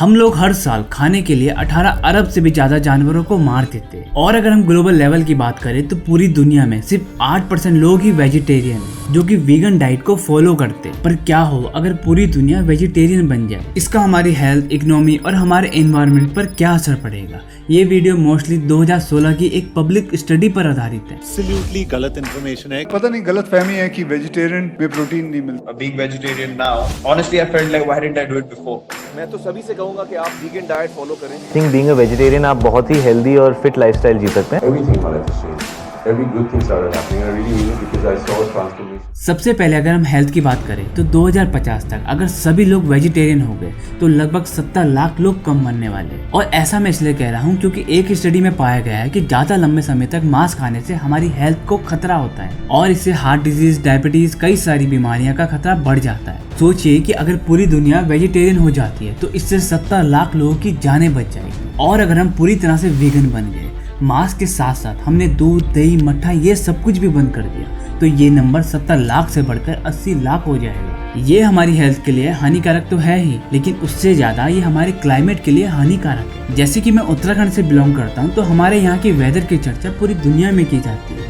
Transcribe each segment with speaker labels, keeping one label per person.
Speaker 1: हम लोग हर साल खाने के लिए 18 अरब से भी ज्यादा जानवरों को मार देते हैं। और अगर हम ग्लोबल लेवल की बात करें तो पूरी दुनिया में सिर्फ 8% लोग ही वेजिटेरियन हैं, जो कि वीगन डाइट को फॉलो करते हैं। पर क्या हो अगर पूरी दुनिया वेजिटेरियन बन जाए, इसका हमारी हेल्थ, इकोनॉमी और हमारे एनवायरनमेंट पर क्या असर पड़ेगा। ये वीडियो मोस्टली 2016 की एक पब्लिक स्टडी पर आधारित है।
Speaker 2: एब्सोल्युटली गलत इन्फॉर्मेशन है।
Speaker 3: पता नहीं गलत फहमी है कि वेजिटेरियन में प्रोटीन नहीं मिलता।
Speaker 4: Being vegetarian now, honestly, I felt like why didn't I do it before?
Speaker 5: मैं तो सभी से कहूंगा कि आप वीगन डाइट फॉलो करें।
Speaker 6: थिंक बीइंग अ वेजिटेरियन आप बहुत ही हेल्दी और फिट लाइफस्टाइल जी सकते हैं।
Speaker 7: Everything in my life has changed. Every good thing started happening. I really mean it because I saw a transformation.
Speaker 1: सबसे पहले अगर हम हेल्थ की बात करें तो 2050 तक अगर सभी लोग वेजिटेरियन हो गए तो लगभग 70 लाख लोग कम मरने वाले। और ऐसा मैं इसलिए कह रहा हूँ क्योंकि एक स्टडी में पाया गया है कि ज्यादा लंबे समय तक मांस खाने से हमारी हेल्थ को खतरा होता है और इससे हार्ट डिजीज, डायबिटीज, कई सारी बीमारियां का खतरा बढ़ जाता है। सोचिए कि अगर पूरी दुनिया वेजिटेरियन हो जाती है तो इससे 70 लाख लोगों की जानें बच जाएगी। और अगर हम पूरी तरह से वीगन बन गए, मांस के साथ साथ हमने दूध, दही, मट्ठा ये सब कुछ भी बंद कर दिया, तो ये नंबर 70 लाख से बढ़कर 80 लाख हो जाएगा। ये हमारी हेल्थ के लिए हानिकारक तो है ही, लेकिन उससे ज्यादा ये हमारे क्लाइमेट के लिए हानिकारक है। जैसे कि मैं उत्तराखंड से बिलोंग करता हूँ तो हमारे यहाँ के वेदर की चर्चा पूरी दुनिया में की जाती है।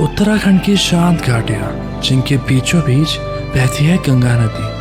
Speaker 8: उत्तराखंड की शांत घाटियां जिनके बीचों बीच बहती है गंगा नदी।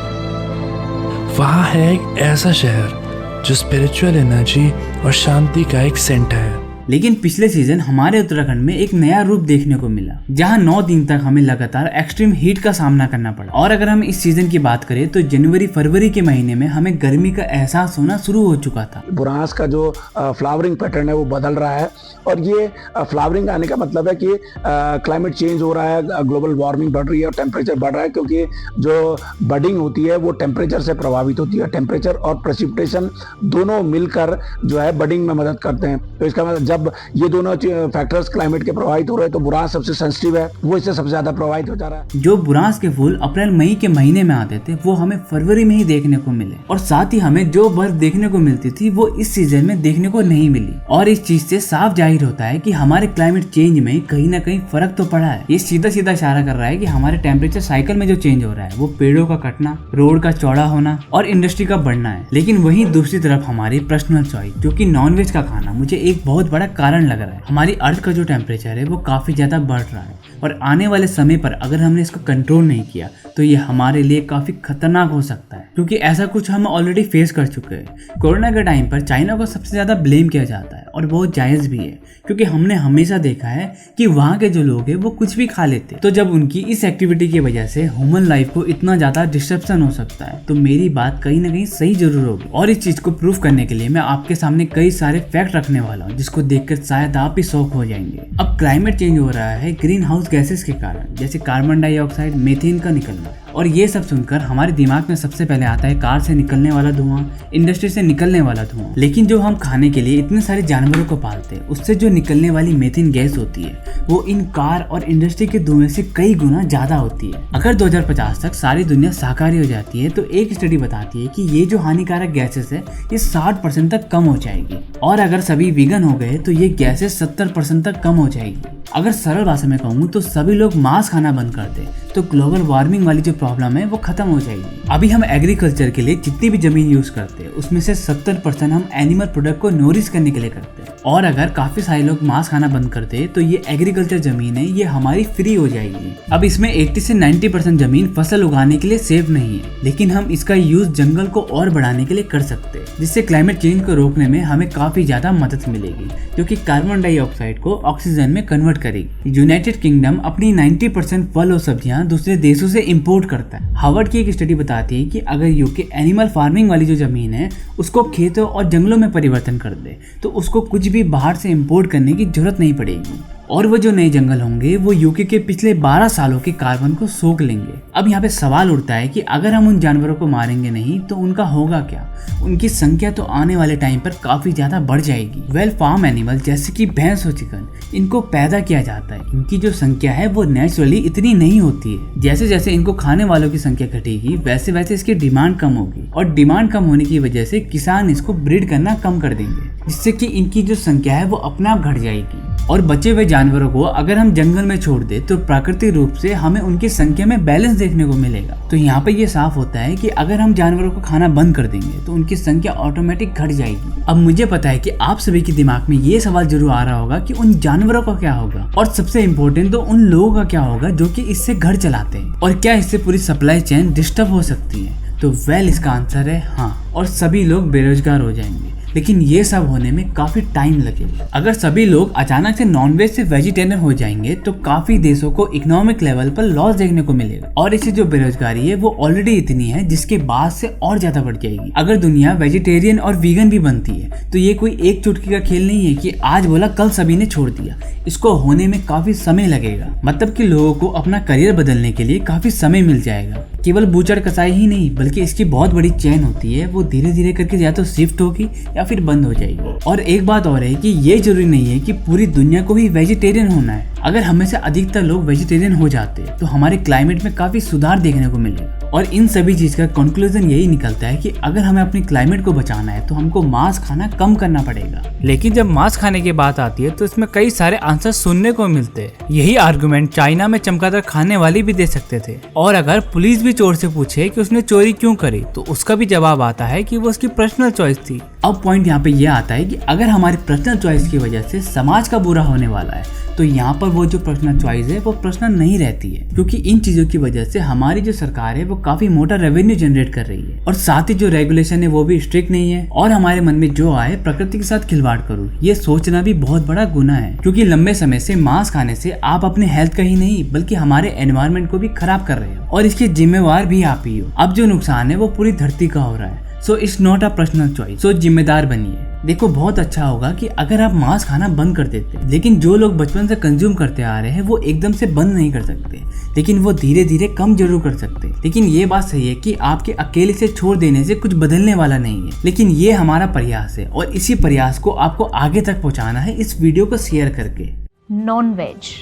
Speaker 8: वहाँ है एक ऐसा शहर जो स्पिरिचुअल एनर्जी और शांति का एक सेंटर है।
Speaker 1: लेकिन पिछले सीजन हमारे उत्तराखंड में एक नया रूप देखने को मिला, जहां 9 दिन तक हमें लगातार एक्सट्रीम हीट का सामना करना पड़ा। और अगर हम इस सीजन की बात करें तो जनवरी फरवरी के महीने में हमें गर्मी का एहसास होना शुरू हो चुका था।
Speaker 9: बुरांस का जो फ्लावरिंग पैटर्न है वो बदल रहा है और ये फ्लावरिंग आने का मतलब है कि क्लाइमेट चेंज हो रहा है, ग्लोबल वार्मिंग बढ़ रही है और टेम्परेचर बढ़ रहा है, क्योंकि जो बडिंग होती है वो टेम्परेचर से प्रभावित होती है। टेम्परेचर और प्रेसिपिटेशन दोनों मिलकर जो है बडिंग में मदद करते हैं। तो इसका मतलब जब ये दोनों फैक्टर्स क्लाइमेट के प्रभावित हो रहे हैं तो बुरांस सबसे सेंसिटिव है, वो इससे सबसे ज्यादा प्रभावित हो जा रहा है।
Speaker 1: जो बुरांस के फूल अप्रैल मई के महीने में आते थे वो हमें फरवरी में ही देखने को मिले, और साथ ही हमें जो बर्फ देखने को मिलती थी वो इस सीजन में देखने को नहीं मिली। और इस चीज से साफ जाहिर होता है कि हमारे क्लाइमेट चेंज में कहीं ना कहीं फर्क तो पड़ा है। ये सीधा सीधा इशारा कर रहा है कि हमारे टेम्परेचर साइकिल में जो चेंज हो रहा है वो पेड़ों का कटना, रोड का चौड़ा होना और इंडस्ट्री का बढ़ना है। लेकिन वहीं दूसरी तरफ हमारी पर्सनल चॉइस, जो कि नॉनवेज का खाना, मुझे एक बहुत बड़ा कारण लग रहा है। हमारी अर्थ का जो टेम्परेचर है वो काफी ज्यादा बढ़ रहा है और आने वाले समय पर अगर हमने इसको कंट्रोल नहीं किया तो ये हमारे लिए काफी खतरनाक हो सकता है, क्योंकि ऐसा कुछ हम ऑलरेडी फेस कर चुके हैं। कोरोना के टाइम पर चाइना को सबसे ज्यादा ब्लेम किया जाता है और बहुत जायज भी है, क्योंकि हमने हमेशा देखा है कि वहाँ के जो लोग हैं वो कुछ भी खा लेते। तो जब उनकी इस एक्टिविटी की वजह से ह्यूमन लाइफ को इतना ज्यादा डिस्ट्रप्शन हो सकता है तो मेरी बात कहीं ना कहीं सही जरूर होगी। और इस चीज को प्रूफ करने के लिए मैं आपके सामने कई सारे फैक्ट रखने वाला हूँ, जिसको देखकर शायद आप भी शॉक हो जाएंगे। अब क्लाइमेट चेंज हो रहा है ग्रीन हाउस गैसेस के कारण, जैसे कार्बन डाइऑक्साइड, मीथेन का निकलना, और ये सब सुनकर हमारे दिमाग में सबसे पहले आता है कार से निकलने वाला धुआं, इंडस्ट्री से निकलने वाला धुआं। लेकिन जो हम खाने के लिए इतने सारे जानवरों को पालते हैं उससे जो निकलने वाली मीथेन गैस होती है वो इन कार और इंडस्ट्री के धुएं से कई गुना ज्यादा होती है। अगर 2050 तक सारी दुनिया शाकाहारी हो जाती है तो एक स्टडी बताती है कि ये जो हानिकारक गैसेस है ये 60% तक कम हो जाएगी, और अगर सभी वीगन हो गए तो ये गैसेस 70% तक कम हो जाएगी। अगर सरल भाषा में कहूँ तो सभी लोग मांस खाना बंद कर दे तो ग्लोबल वार्मिंग वाली जो प्रॉब्लम है वो खत्म हो जाएगी। अभी हम एग्रीकल्चर के लिए जितनी भी जमीन यूज करते हैं उसमें से 70% हम एनिमल प्रोडक्ट को नोरिश करने के लिए करते हैं, और अगर काफी सारे लोग मांस खाना बंद कर दे तो ये एग्रीकल्चर जमीन है ये हमारी फ्री हो जाएगी। अब इसमें 80 से 90% जमीन फसल उगाने के लिए सेफ नहीं है, लेकिन हम इसका यूज जंगल को और बढ़ाने के लिए कर सकते हैं, जिससे क्लाइमेट चेंज को रोकने में हमें काफी ज्यादा मदद मिलेगी, जो कि कार्बन डाइऑक्साइड को ऑक्सीजन में कन्वर्ट करेगी। यूनाइटेड किंगडम अपनी 90% फल और सब्जियां दूसरे देशों से इंपोर्ट करता है। हार्वर्ड की एक स्टडी बताती है कि अगर यूके एनिमल फार्मिंग वाली जो जमीन है उसको खेतों और जंगलों में परिवर्तन कर दे तो उसको कुछ भी बाहर से इंपोर्ट करने की जरूरत नहीं पड़ेगी, और वो जो नए जंगल होंगे वो यूके के पिछले 12 सालों के कार्बन को सोख लेंगे। अब यहाँ पे सवाल उठता है कि अगर हम उन जानवरों को मारेंगे नहीं तो उनका होगा क्या? उनकी संख्या तो आने वाले टाइम पर काफी ज्यादा बढ़ जाएगी। फार्म एनिमल जैसे कि भैंस और चिकन, इनको पैदा किया जाता है, इनकी जो संख्या है वो नेचुरली इतनी नहीं होती है। जैसे जैसे इनको खाने वालों की संख्या घटेगी वैसे वैसे इसकी डिमांड कम होगी, और डिमांड कम होने की वजह से किसान इसको ब्रीड करना कम कर देंगे, जिससे कि इनकी जो संख्या है वो अपने आप घट जाएगी। और बचे हुए जानवरों को अगर हम जंगल में छोड़ दे तो प्राकृतिक रूप से हमें उनकी संख्या में बैलेंस देखने को मिलेगा। तो यहाँ पे ये साफ होता है कि अगर हम जानवरों को खाना बंद कर देंगे तो उनकी संख्या ऑटोमेटिक घट जाएगी। अब मुझे पता है कि आप सभी के दिमाग में ये सवाल जरूर आ रहा होगा कि उन जानवरों का क्या होगा, और सबसे इम्पोर्टेंट तो उन लोगों का क्या होगा जो कि इससे घर चलाते हैं, और क्या इससे पूरी सप्लाई चेन डिस्टर्ब हो सकती है। तो इसका आंसर है हाँ, और सभी लोग बेरोजगार हो जाएंगे। लेकिन ये सब होने में काफी टाइम लगेगा। अगर सभी लोग अचानक से नॉनवेज से वेजिटेरियन हो जाएंगे तो काफी देशों को इकोनॉमिक लेवल पर लॉस देखने को मिलेगा, और इससे जो बेरोजगारी है वो ऑलरेडी इतनी है जिसके बाद से और ज्यादा बढ़ जाएगी। अगर दुनिया वेजिटेरियन और वीगन भी बनती है तो ये कोई एक चुटकी का खेल नहीं है कि आज बोला कल सभी ने छोड़ दिया। इसको होने में काफी समय लगेगा, मतलब कि लोगों को अपना करियर बदलने के लिए काफी समय मिल जाएगा। केवल बूचड़ कसाई ही नहीं बल्कि इसकी बहुत बड़ी चेन होती है, वो धीरे धीरे करके या तो शिफ्ट होगी या फिर बंद हो जाएगी। और एक बात और है कि ये जरूरी नहीं है कि पूरी दुनिया को ही वेजिटेरियन होना है। अगर हमें से अधिकतर लोग वेजिटेरियन हो जाते तो हमारे क्लाइमेट में काफी सुधार देखने को मिलेगा। और इन सभी चीज का कंक्लूजन यही निकलता है कि अगर हमें अपने क्लाइमेट को बचाना है तो हमको मांस खाना कम करना पड़ेगा। लेकिन जब मांस खाने की बात आती है तो इसमें कई सारे आंसर सुनने को मिलते हैं। यही आर्गुमेंट चाइना में चमगादड़ खाने वाले भी दे सकते थे। और अगर पुलिस भी चोर से पूछे कि उसने चोरी क्यों करी तो उसका भी जवाब आता है कि वो उसकी पर्सनल चॉइस थी। अब पॉइंट यहाँ पे ये आता है कि अगर हमारी पर्सनल चॉइस की वजह से समाज का बुरा होने वाला है तो यहाँ पर वो जो पर्सनल चॉइस है वो पर्सनल नहीं रहती है, क्योंकि इन चीजों की वजह से हमारी जो सरकार है वो काफी मोटा रेवेन्यू जनरेट कर रही है, और साथ ही जो रेगुलेशन है वो भी स्ट्रिक्ट नहीं है। और हमारे मन में जो आए प्रकृति के साथ खिलवाड़ करूँ, ये सोचना भी बहुत बड़ा गुनाह है, क्योंकि लंबे समय से मांस खाने से आप अपने हेल्थ का ही नहीं बल्कि हमारे एनवायरमेंट को भी खराब कर रहे हो, और इसके जिम्मेवार भी आप ही हो। अब जो नुकसान है वो पूरी धरती का हो रहा है। So it's not a personal choice. So जिम्मेदार बनिए। देखो बहुत अच्छा होगा कि अगर आप मांस खाना बंद कर देते, लेकिन जो लोग बचपन से कंज्यूम करते आ रहे हैं वो एकदम से बंद नहीं कर सकते, लेकिन वो धीरे धीरे कम जरूर कर सकते। लेकिन ये बात सही है कि आपके अकेले से छोड़ देने से कुछ बदलने वाला नहीं है, लेकिन ये हमारा प्रयास है और इसी प्रयास को आपको आगे तक पहुँचाना है इस वीडियो को शेयर करके।
Speaker 10: नॉन वेज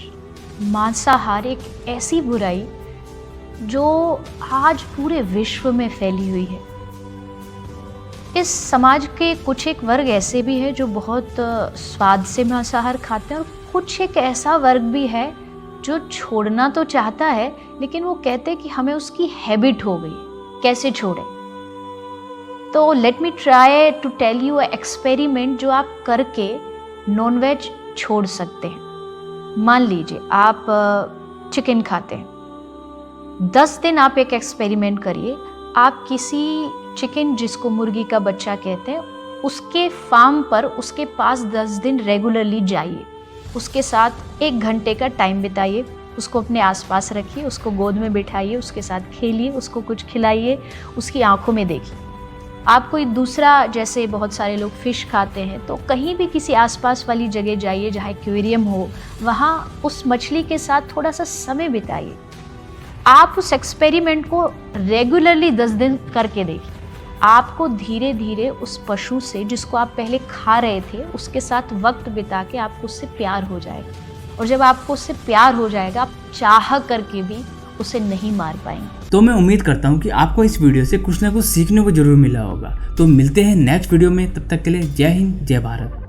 Speaker 10: मांसाहार एक ऐसी बुराई जो आज पूरे विश्व में फैली हुई है। इस समाज के कुछ एक वर्ग ऐसे भी है जो बहुत स्वाद से मांसाहार खाते हैं, और कुछ एक ऐसा वर्ग भी है जो छोड़ना तो चाहता है लेकिन वो कहते हैं कि हमें उसकी हैबिट हो गई, कैसे छोड़े। तो let me try to tell you a experiment जो आप करके नॉनवेज छोड़ सकते हैं। मान लीजिए आप चिकन खाते हैं, 10 दिन आप एक एक्सपेरिमेंट करिए। आप किसी चिकन जिसको मुर्गी का बच्चा कहते हैं उसके फार्म पर उसके पास 10 दिन रेगुलरली जाइए, उसके साथ 1 घंटे का टाइम बिताइए, उसको अपने आसपास रखिए, उसको गोद में बिठाइए, उसके साथ खेलिए, उसको कुछ खिलाइए, उसकी आंखों में देखिए। आप कोई दूसरा, जैसे बहुत सारे लोग फ़िश खाते हैं, तो कहीं भी किसी आसपास वाली जगह जाइए जहाँ एक्वेरियम हो, वहाँ उस मछली के साथ थोड़ा सा समय बिताइए। आप उस एक्सपेरिमेंट को रेगुलरली 10 दिन करके देखिए। आपको धीरे धीरे उस पशु से जिसको आप पहले खा रहे थे उसके साथ वक्त बिता के आपको उससे प्यार हो जाएगा, और जब आपको उससे प्यार हो जाएगा आप चाह करके भी उसे नहीं मार पाएंगे।
Speaker 1: तो मैं उम्मीद करता हूँ कि आपको इस वीडियो से कुछ ना कुछ सीखने को जरूर मिला होगा। तो मिलते हैं नेक्स्ट वीडियो में, तब तक के लिए जय हिंद जय भारत।